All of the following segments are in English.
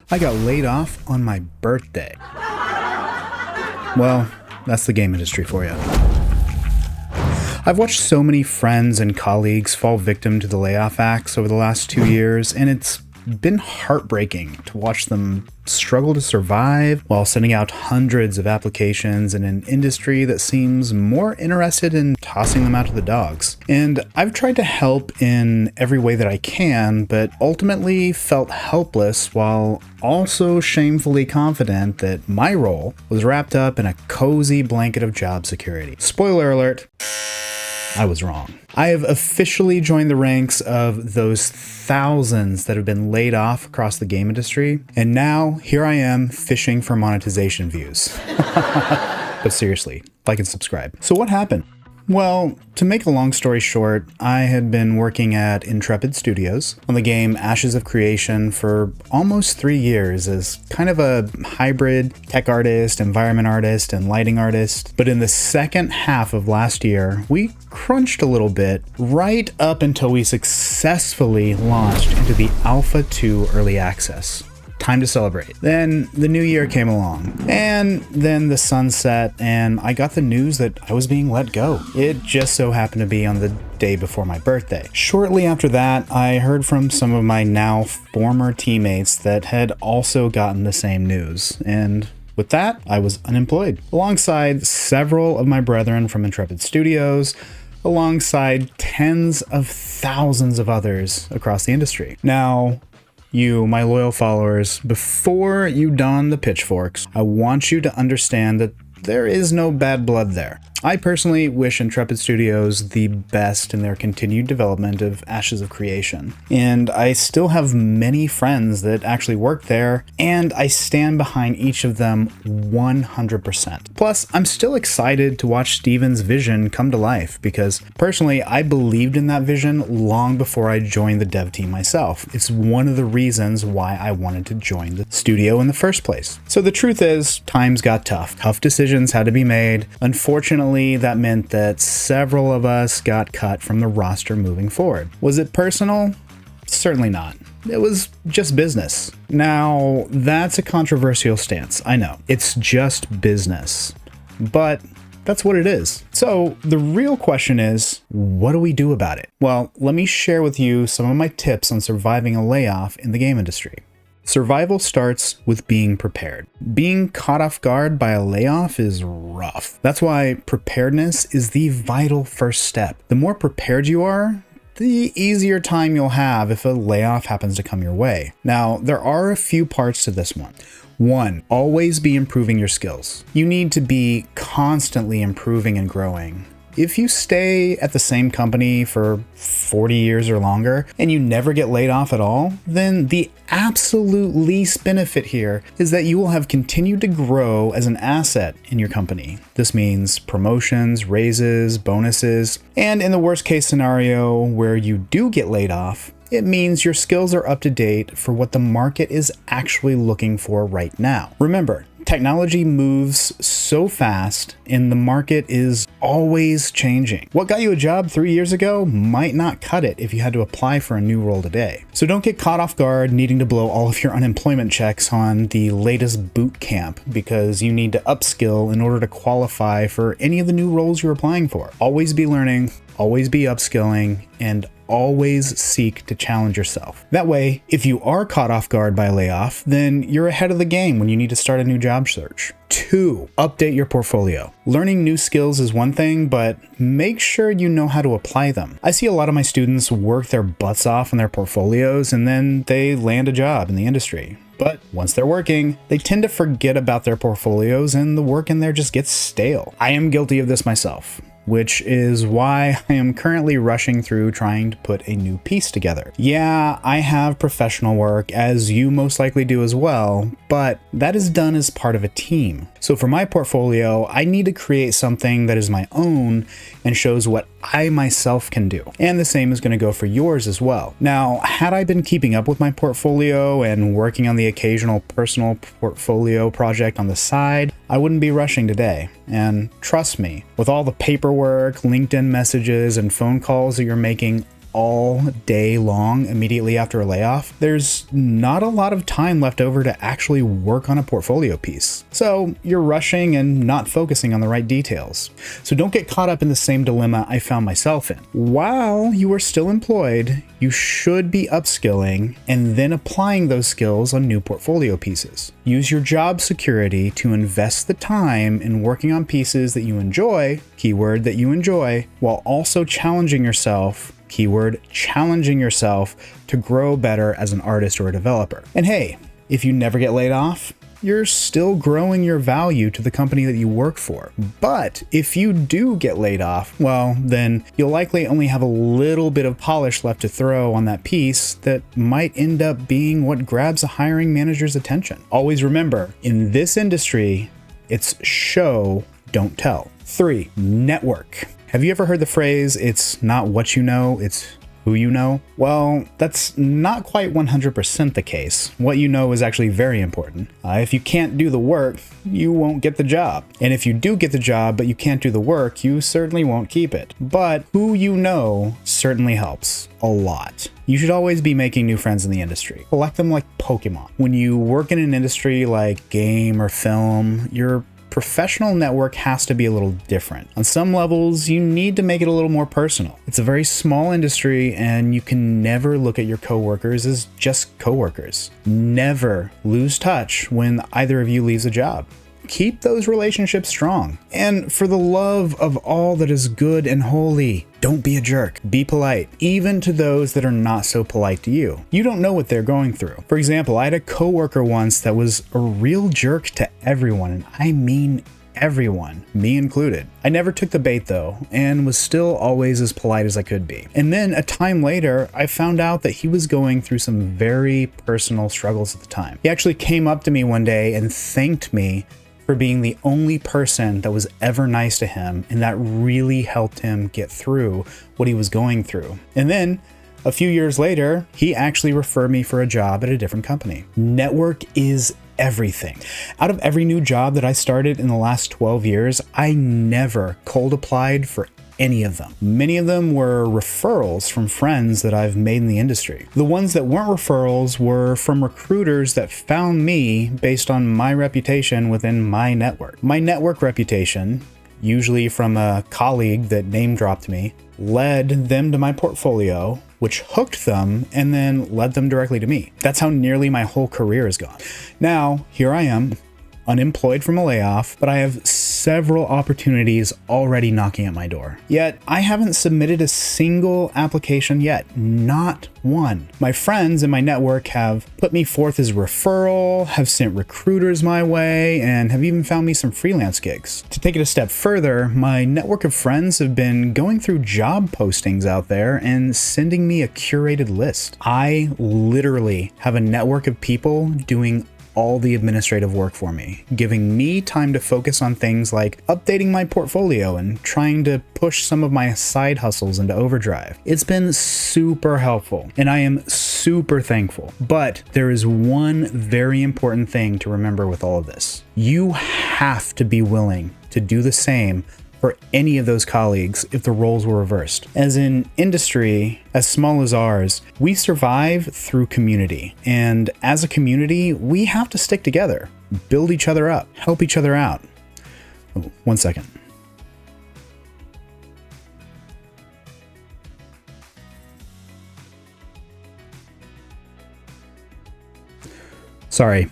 I got laid off on my birthday. Well, that's the game industry for you. I've watched so many friends and colleagues fall victim to the layoff acts over the last 2 years, and it's been heartbreaking to watch them struggle to survive while sending out hundreds of applications in an industry that seems more interested in tossing them out to the dogs. And I've tried to help in every way that I can, but ultimately felt helpless while also shamefully confident that my role was wrapped up in a cozy blanket of job security. Spoiler alert, I was wrong. I have officially joined the ranks of those thousands that have been laid off across the game industry, and now here I am fishing for monetization views. But seriously, like and subscribe. So what happened? Well, to make a long story short, I had been working at Intrepid Studios on the game Ashes of Creation for almost 3 years as kind of a hybrid tech artist, environment artist, and lighting artist. But in the second half of last year, we crunched a little bit right up until we successfully launched into the Alpha 2 Early Access. Time to celebrate. Then the new year came along, and then the sun set, and I got the news that I was being let go. It just so happened to be on the day before my birthday. Shortly after that, I heard from some of my now former teammates that had also gotten the same news, and with that, I was unemployed, alongside several of my brethren from Intrepid Studios, alongside tens of thousands of others across the industry. Now, you, my loyal followers, before you don the pitchforks, I want you to understand that there is no bad blood there. I personally wish Intrepid Studios the best in their continued development of Ashes of Creation, and I still have many friends that actually work there, and I stand behind each of them 100%. Plus, I'm still excited to watch Steven's vision come to life, because personally, I believed in that vision long before I joined the dev team myself. It's one of the reasons why I wanted to join the studio in the first place. So the truth is, times got tough. Tough decisions had to be made. Unfortunately, that meant that several of us got cut from the roster moving forward. Was it personal? Certainly not. It was just business. Now, that's a controversial stance, I know. It's just business. But that's what it is. So the real question is, what do we do about it? Well, let me share with you some of my tips on surviving a layoff in the game industry. Survival starts with being prepared. Being caught off guard by a layoff is rough. That's why preparedness is the vital first step. The more prepared you are, the easier time you'll have if a layoff happens to come your way. Now, there are a few parts to this one. 1, always be improving your skills. You need to be constantly improving and growing. If you stay at the same company for 40 years or longer and you never get laid off at all, then the absolute least benefit here is that you will have continued to grow as an asset in your company. This means promotions, raises, bonuses, and in the worst case scenario where you do get laid off, it means your skills are up to date for what the market is actually looking for right now. Remember, technology moves so fast and the market is always changing. What got you a job 3 years ago might not cut it if you had to apply for a new role today. So don't get caught off guard needing to blow all of your unemployment checks on the latest boot camp because you need to upskill in order to qualify for any of the new roles you're applying for. Always be learning, always be upskilling, and always seek to challenge yourself. That way, if you are caught off guard by a layoff, then you're ahead of the game when you need to start a new job search. 2, update your portfolio. Learning new skills is one thing, but make sure you know how to apply them. I see a lot of my students work their butts off on their portfolios and then they land a job in the industry. But once they're working, they tend to forget about their portfolios and the work in there just gets stale. I am guilty of this myself, which is why I am currently rushing through trying to put a new piece together. Yeah, I have professional work, as you most likely do as well, but that is done as part of a team. So for my portfolio, I need to create something that is my own and shows what I myself can do. And the same is going to go for yours as well. Now, had I been keeping up with my portfolio and working on the occasional personal portfolio project on the side, I wouldn't be rushing today. And trust me, with all the paperwork, LinkedIn messages, and phone calls that you're making all day long immediately after a layoff, there's not a lot of time left over to actually work on a portfolio piece. So you're rushing and not focusing on the right details. So don't get caught up in the same dilemma I found myself in. While you are still employed, you should be upskilling and then applying those skills on new portfolio pieces. Use your job security to invest the time in working on pieces that you enjoy, keyword that you enjoy, while also challenging yourself, keyword challenging yourself, to grow better as an artist or a developer. And hey, if you never get laid off, you're still growing your value to the company that you work for. But if you do get laid off, well, then you'll likely only have a little bit of polish left to throw on that piece that might end up being what grabs a hiring manager's attention. Always remember, in this industry, it's show, don't tell. 3, network. Have you ever heard the phrase, it's not what you know, it's who you know? Well, that's not quite 100% the case. What you know is actually very important. If you can't do the work, you won't get the job. And if you do get the job, but you can't do the work, you certainly won't keep it. But who you know certainly helps a lot. You should always be making new friends in the industry. Collect them like Pokemon. When you work in an industry like game or film, your professional network has to be a little different. On some levels, you need to make it a little more personal. It's a very small industry, and you can never look at your coworkers as just coworkers. Never lose touch when either of you leaves a job. Keep those relationships strong. And for the love of all that is good and holy, don't be a jerk. Be polite, even to those that are not so polite to you. You don't know what they're going through. For example, I had a coworker once that was a real jerk to everyone, and I mean everyone, me included. I never took the bait though, and was still always as polite as I could be. And then a time later, I found out that he was going through some very personal struggles at the time. He actually came up to me one day and thanked me for being the only person that was ever nice to him, and that really helped him get through what he was going through. And then a few years later, he actually referred me for a job at a different company. Network is everything. Out of every new job that I started in the last 12 years, I never cold applied for any of them. Many of them were referrals from friends that I've made in the industry. The ones that weren't referrals were from recruiters that found me based on my reputation within my network. My network reputation, usually from a colleague that name dropped me, led them to my portfolio, which hooked them and then led them directly to me. That's how nearly my whole career has gone. Now, here I am, unemployed from a layoff, but I have several opportunities already knocking at my door. Yet, I haven't submitted a single application yet, not one. My friends in my network have put me forth as a referral, have sent recruiters my way, and have even found me some freelance gigs. To take it a step further, my network of friends have been going through job postings out there and sending me a curated list. I literally have a network of people doing all the administrative work for me, giving me time to focus on things like updating my portfolio and trying to push some of my side hustles into overdrive. It's been super helpful, and I am super thankful. But there is one very important thing to remember with all of this. You have to be willing to do the same for any of those colleagues if the roles were reversed. As in industry as small as ours, we survive through community. And as a community, we have to stick together, build each other up, help each other out. Oh, 1 second. Sorry.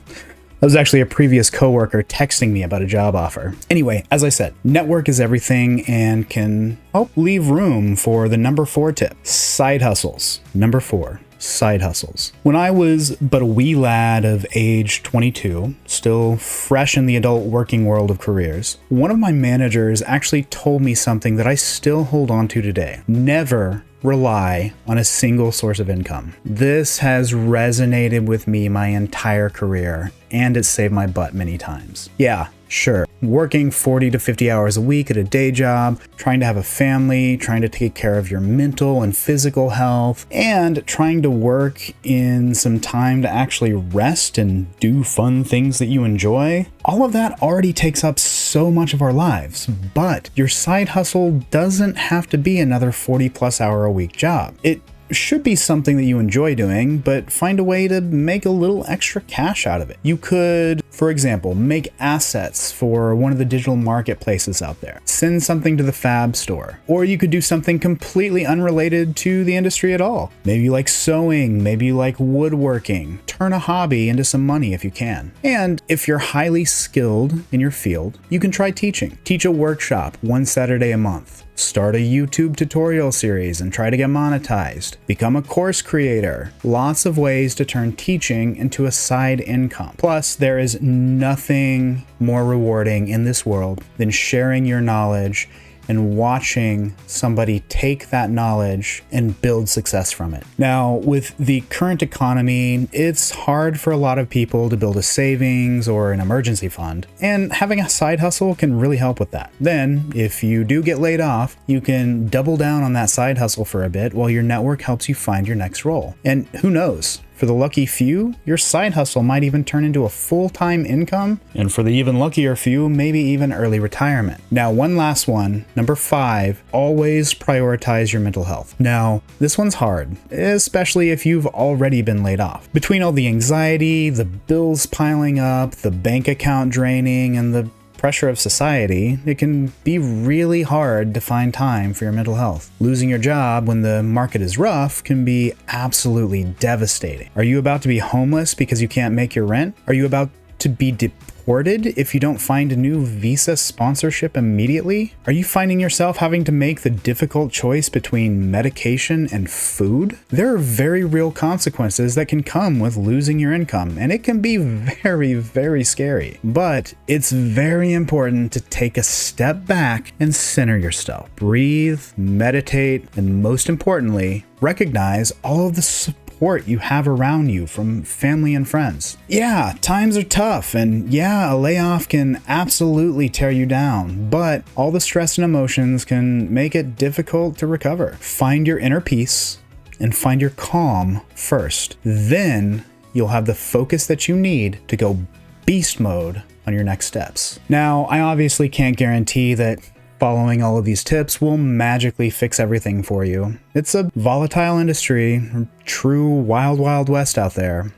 That was actually a previous coworker texting me about a job offer. Anyway, as I said, network is everything and can help leave room for the number 4 tip, side hustles. Number 4, side hustles. When I was but a wee lad of age 22, still fresh in the adult working world of careers, one of my managers actually told me something that I still hold on to today. Never rely on a single source of income. This has resonated with me my entire career, and it saved my butt many times. Yeah, sure, working 40 to 50 hours a week at a day job, trying to have a family, trying to take care of your mental and physical health, and trying to work in some time to actually rest and do fun things that you enjoy. All of that already takes up so much of our lives, but your side hustle doesn't have to be another 40+ hour a week job. It should be something that you enjoy doing, but find a way to make a little extra cash out of it. You could, for example, make assets for one of the digital marketplaces out there. Send something to the Fab store. Or you could do something completely unrelated to the industry at all. Maybe you like sewing, maybe you like woodworking. Turn a hobby into some money if you can. And if you're highly skilled in your field, you can try teaching. Teach a workshop one Saturday a month. Start a YouTube tutorial series and try to get monetized. Become a course creator. Lots of ways to turn teaching into a side income. Plus, there is nothing more rewarding in this world than sharing your knowledge and watching somebody take that knowledge and build success from it. Now, with the current economy, it's hard for a lot of people to build a savings or an emergency fund, and having a side hustle can really help with that. Then, if you do get laid off, you can double down on that side hustle for a bit while your network helps you find your next role. And who knows? For the lucky few, your side hustle might even turn into a full-time income, and for the even luckier few, maybe even early retirement. Now, one last one, number 5, always prioritize your mental health. Now, this one's hard, especially if you've already been laid off. Between all the anxiety, the bills piling up, the bank account draining, and the pressure of society, it can be really hard to find time for your mental health. Losing your job when the market is rough can be absolutely devastating. Are you about to be homeless because you can't make your rent? Are you about to be deported if you don't find a new visa sponsorship immediately? Are you finding yourself having to make the difficult choice between medication and food? There are very real consequences that can come with losing your income, and it can be very, very scary. But it's very important to take a step back and center yourself. Breathe, meditate, and most importantly, recognize all of the support you have around you from family and friends. Yeah, times are tough, and yeah, a layoff can absolutely tear you down, but all the stress and emotions can make it difficult to recover. Find your inner peace and find your calm first. Then you'll have the focus that you need to go beast mode on your next steps. Now, I obviously can't guarantee that following all of these tips will magically fix everything for you. It's a volatile industry, true wild, wild west out there.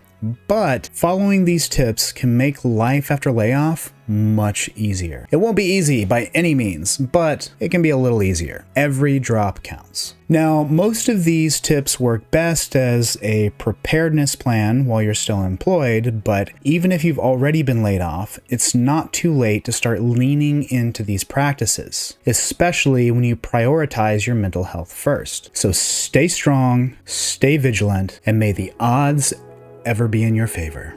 But following these tips can make life after layoff much easier. It won't be easy by any means, but it can be a little easier. Every drop counts. Now, most of these tips work best as a preparedness plan while you're still employed, but even if you've already been laid off, it's not too late to start leaning into these practices, especially when you prioritize your mental health first. So stay strong, stay vigilant, and may the odds ever be in your favor.